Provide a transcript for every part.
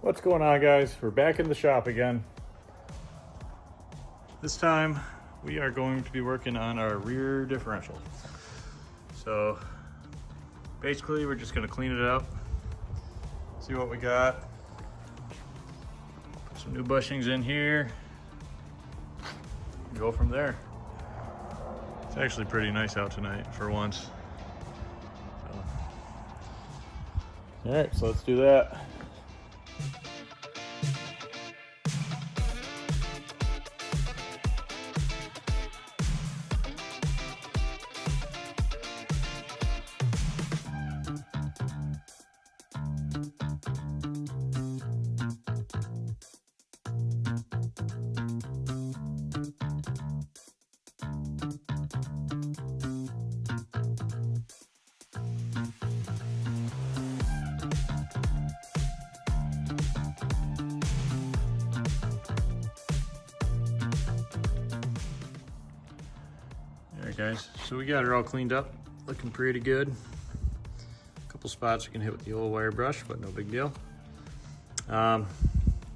What's going on, guys? We're back in the shop again. This time we are going to be working on our rear differential. So basically we're just going to clean it up, see what we got, put some new bushings in here, and go from there. It's actually pretty nice out tonight for once. All right, so let's do that. Alright guys, so we got it all cleaned up, looking pretty good. A couple spots we can hit with the old wire brush, but no big deal.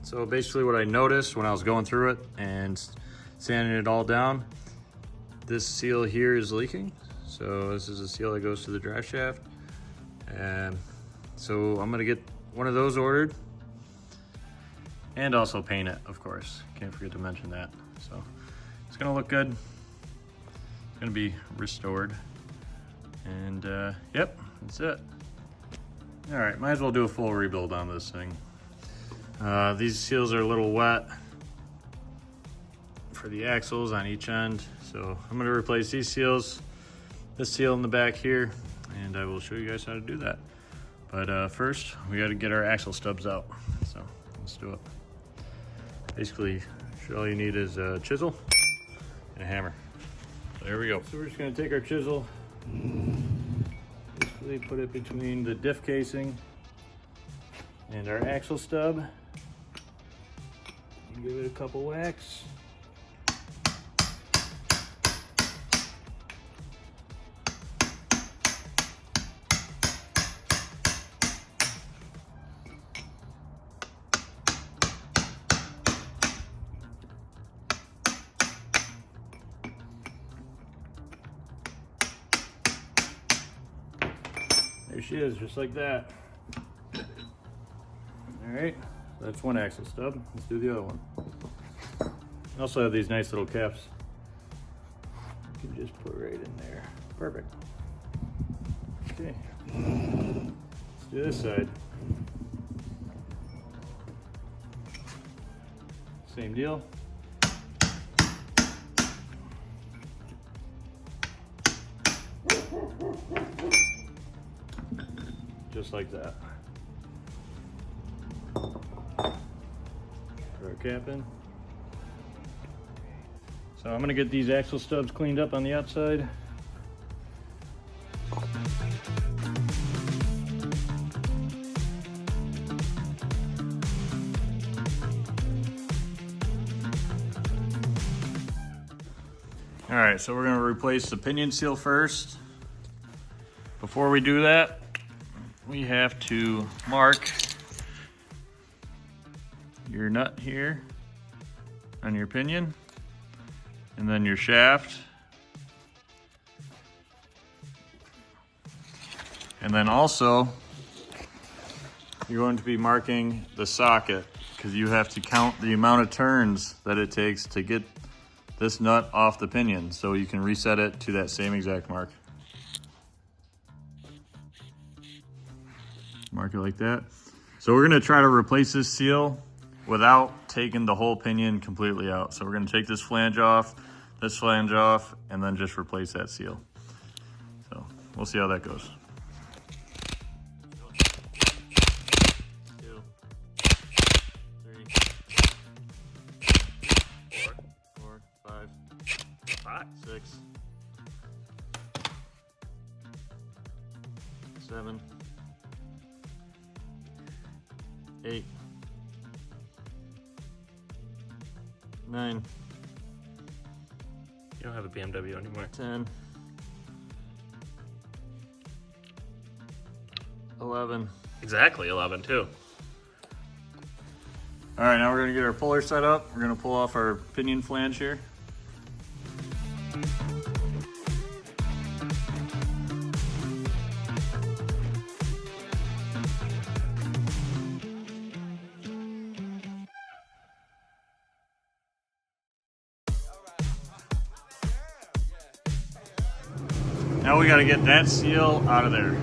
So basically what I noticed when I was going through it and sanding it all down, this seal here is leaking. So this is a seal that goes to the drive shaft. And so I'm gonna get one of those ordered and also paint it, of course. Can't forget to mention that. So it's gonna look good. Gonna be restored, and yep, that's it. All right, might as well do a full rebuild on this thing. These seals are a little wet for the axles on each end, so I'm gonna replace these seals, this seal in the back here, and I will show you guys how to do that. But first, we gotta get our axle stubs out, so let's do it. Basically, all you need is a chisel and a hammer. There we go. So we're just going to take our chisel, basically put it between the diff casing and our axle stub, and give it a couple whacks. There she is, just like that. All right, that's one axle stub. Let's do the other one. I also have these nice little caps. You can just put right in there. Perfect. Okay, let's do this side. Same deal. Just like that. Put our cap in. So I'm gonna get these axle stubs cleaned up on the outside. All right, so we're gonna replace the pinion seal first. Before we do that, we have to mark your nut here on your pinion, and then your shaft, and then also you're going to be marking the socket, because you have to count the amount of turns that it takes to get this nut off the pinion, so you can reset it to that same exact mark. Mark it like that. So we're gonna try to replace this seal without taking the whole pinion completely out. So we're gonna take this flange off, and then just replace that seal. So we'll see how that goes. 2, 3, 4, 5, 6, 7, 8, 9. You don't have a BMW anymore. 10, 11, Exactly 11 too. All right, now we're gonna get our puller set up. We're gonna pull off our pinion flange here. Now we gotta get that seal out of there.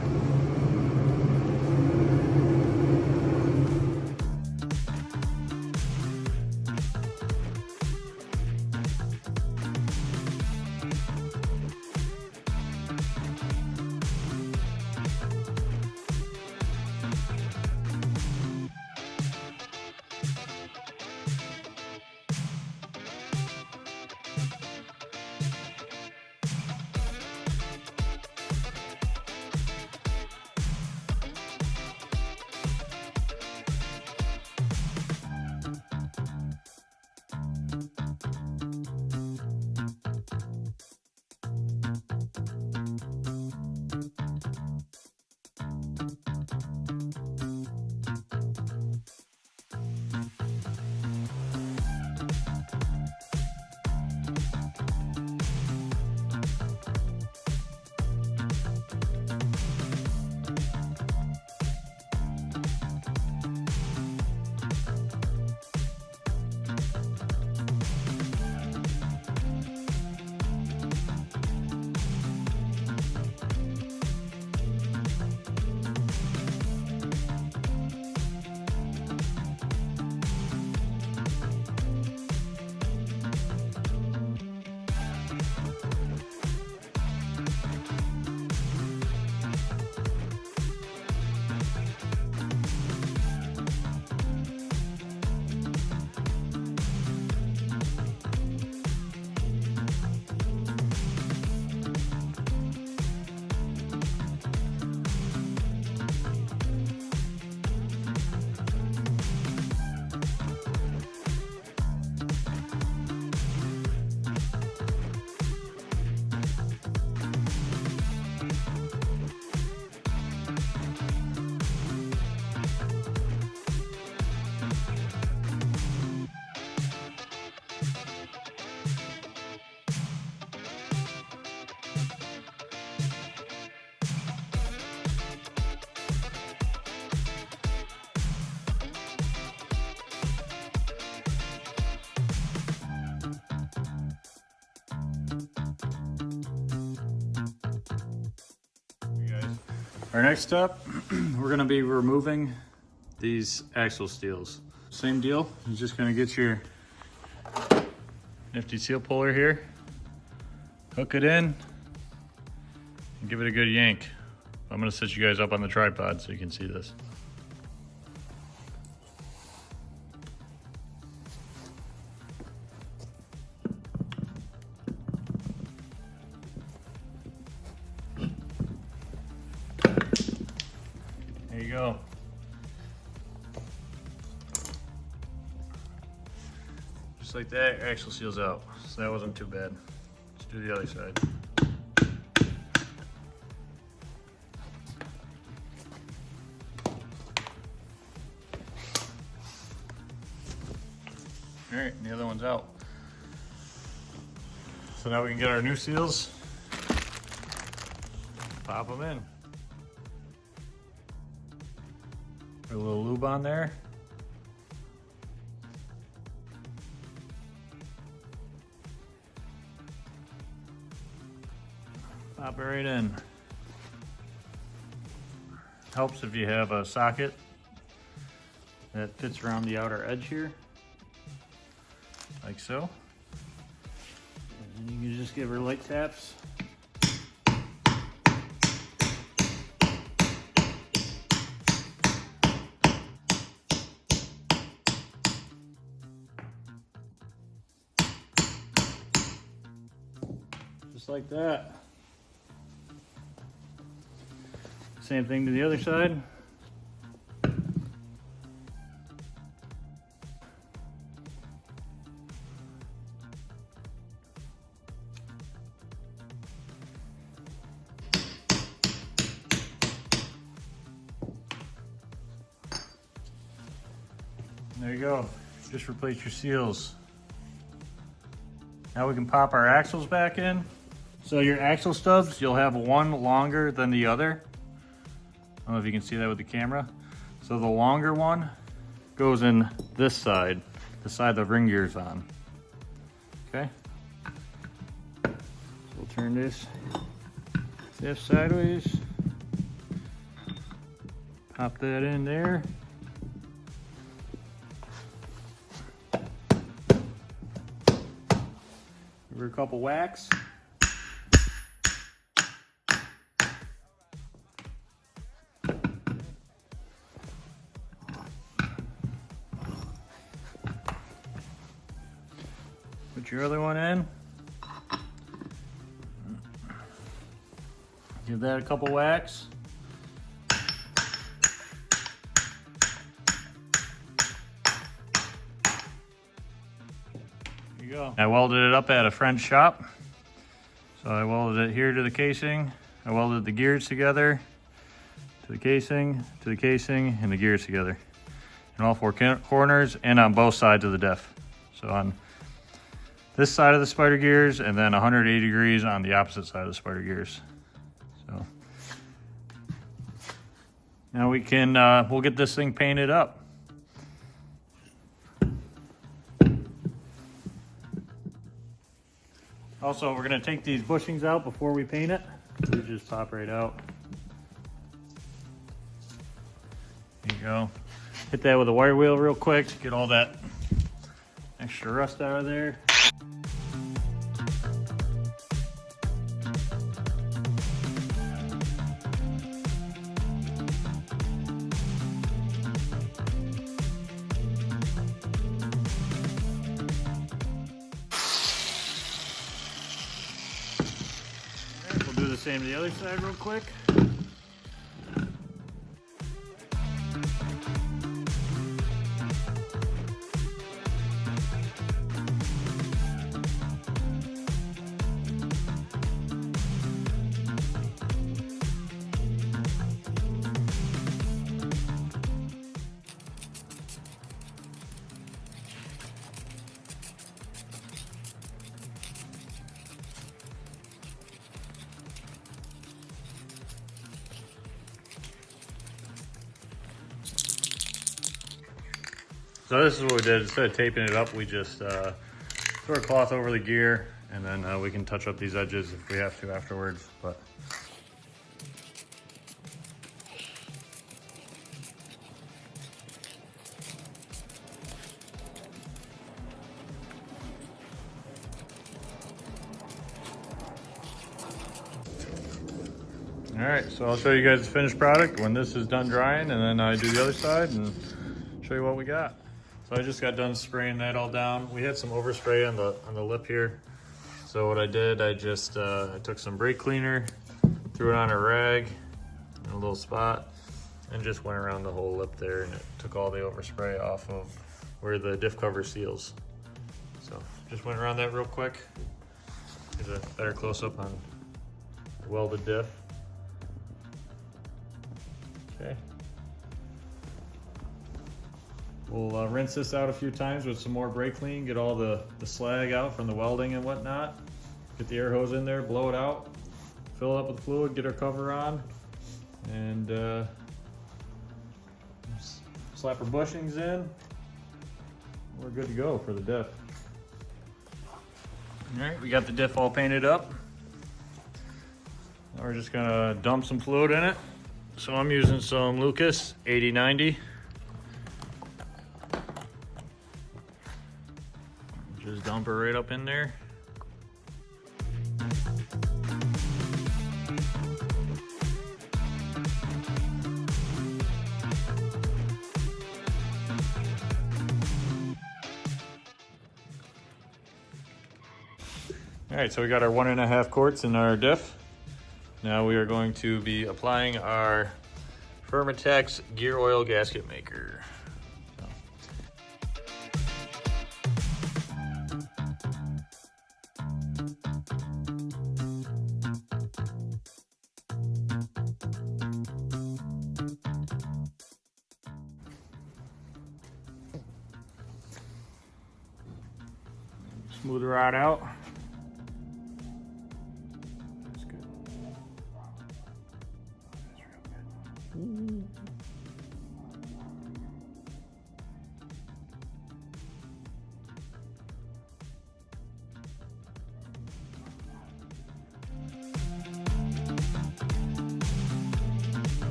Our next step, we're gonna be removing these axle steels. Same deal, you're just gonna get your nifty seal puller here, hook it in, and give it a good yank. I'm gonna set you guys up on the tripod so you can see this. There you go. Just like that, your axle seal's out. So that wasn't too bad. Let's do the other side. All right, and the other one's out. So now we can get our new seals, pop them in. Put a little lube on there. Pop it right in. Helps if you have a socket that fits around the outer edge here, like so. And you can just give her light taps. Just like that. Same thing to the other side. There you go. just replace your seals. Now we can pop our axles back in. So your axle stubs, you'll have one longer than the other. I don't know if you can see that with the camera. So the longer one goes in this side, the side the ring gear's on. Okay? So we'll turn this sideways. Pop that in there. Give her a couple whacks. Put your other one in. Give that a couple whacks. There you go. I welded it up at a friend's shop. So I welded it here to the casing. I welded the gears together, to the casing, and the gears together. In all four corners and on both sides of the diff. So on this side of the spider gears and then 180 degrees on the opposite side of the spider gears. So now we can, we'll get this thing painted up. Also, we're gonna take these bushings out before we paint it. They just pop right out. There you go. Hit that with a wire wheel real quick to get all that extra rust out of there. We'll do the same to the other side real quick. So this is what we did. Instead of taping it up, we just throw a cloth over the gear, and then we can touch up these edges if we have to afterwards. But all right, so I'll show you guys the finished product when this is done drying, and then I do the other side and show you what we got. So I just got done spraying that all down. We had some overspray on the lip here. So what I did, I just I took some brake cleaner, threw it on a rag in a little spot, and just went around the whole lip there, and it took all the overspray off of where the diff cover seals. So just went around that real quick. Get a better close up on the welded diff. Okay. We'll rinse this out a few times with some more brake clean, get all the slag out from the welding and whatnot. Get the air hose in there, blow it out, fill it up with fluid, get our cover on, and slap our bushings in. We're good to go for the diff. All right, we got the diff all painted up. Now we're just gonna dump some fluid in it. So I'm using some Lucas 8090. Just dump her right up in there. All right, so we got our 1.5 quarts in our diff. Now we are going to be applying our Firmatex gear oil gasket maker. Smooth the rod out. That's good. That's real good.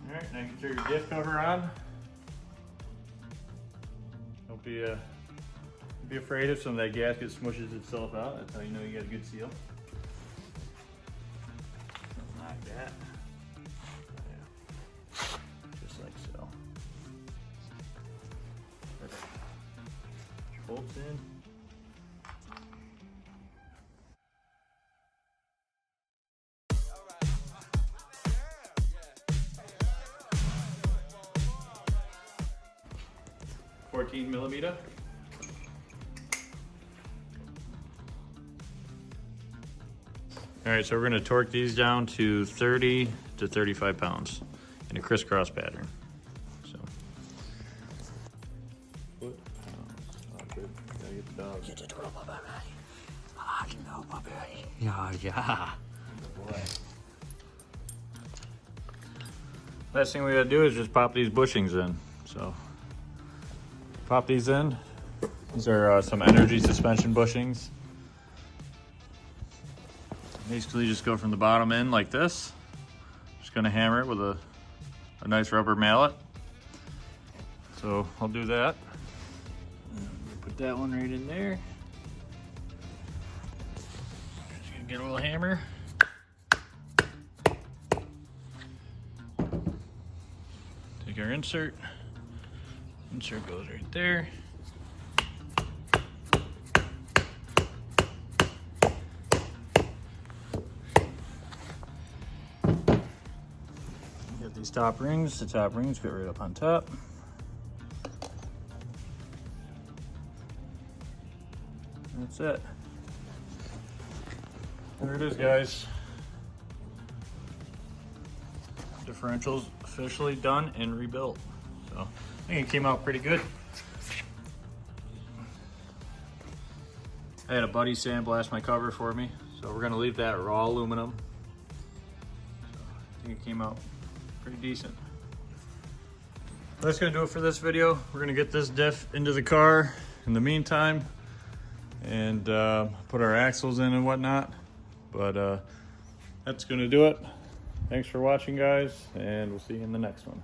Alright, now get your diff cover on. Don't be afraid if some of that gasket smushes itself out. That's how you know you got a good seal. Something like that. Yeah. Just like so. Perfect. Put your bolts in. $14mm. All right, so we're gonna torque these down to 30 to 35 pounds in a crisscross pattern. So. Oh, good. Gotta get the dog. Get the door, baby. Ah, no, baby. Yeah. Good boy. Last thing we gotta do is just pop these bushings in. So. Pop these in. These are some energy suspension bushings. Basically just go from the bottom in like this. Just gonna hammer it with a nice rubber mallet. So I'll do that. Put that one right in there. Just gonna get a little hammer. Take our insert. Insert goes right there. Get these top rings. The top rings fit right up on top. That's it. There it is, guys. Differential's officially done and rebuilt. So I think it came out pretty good. I had a buddy sandblast my cover for me, so we're gonna leave that raw aluminum. So I think it came out pretty decent. That's gonna do it for this video. We're gonna get this diff into the car in the meantime and put our axles in and whatnot. But that's gonna do it. Thanks for watching, guys, and we'll see you in the next one.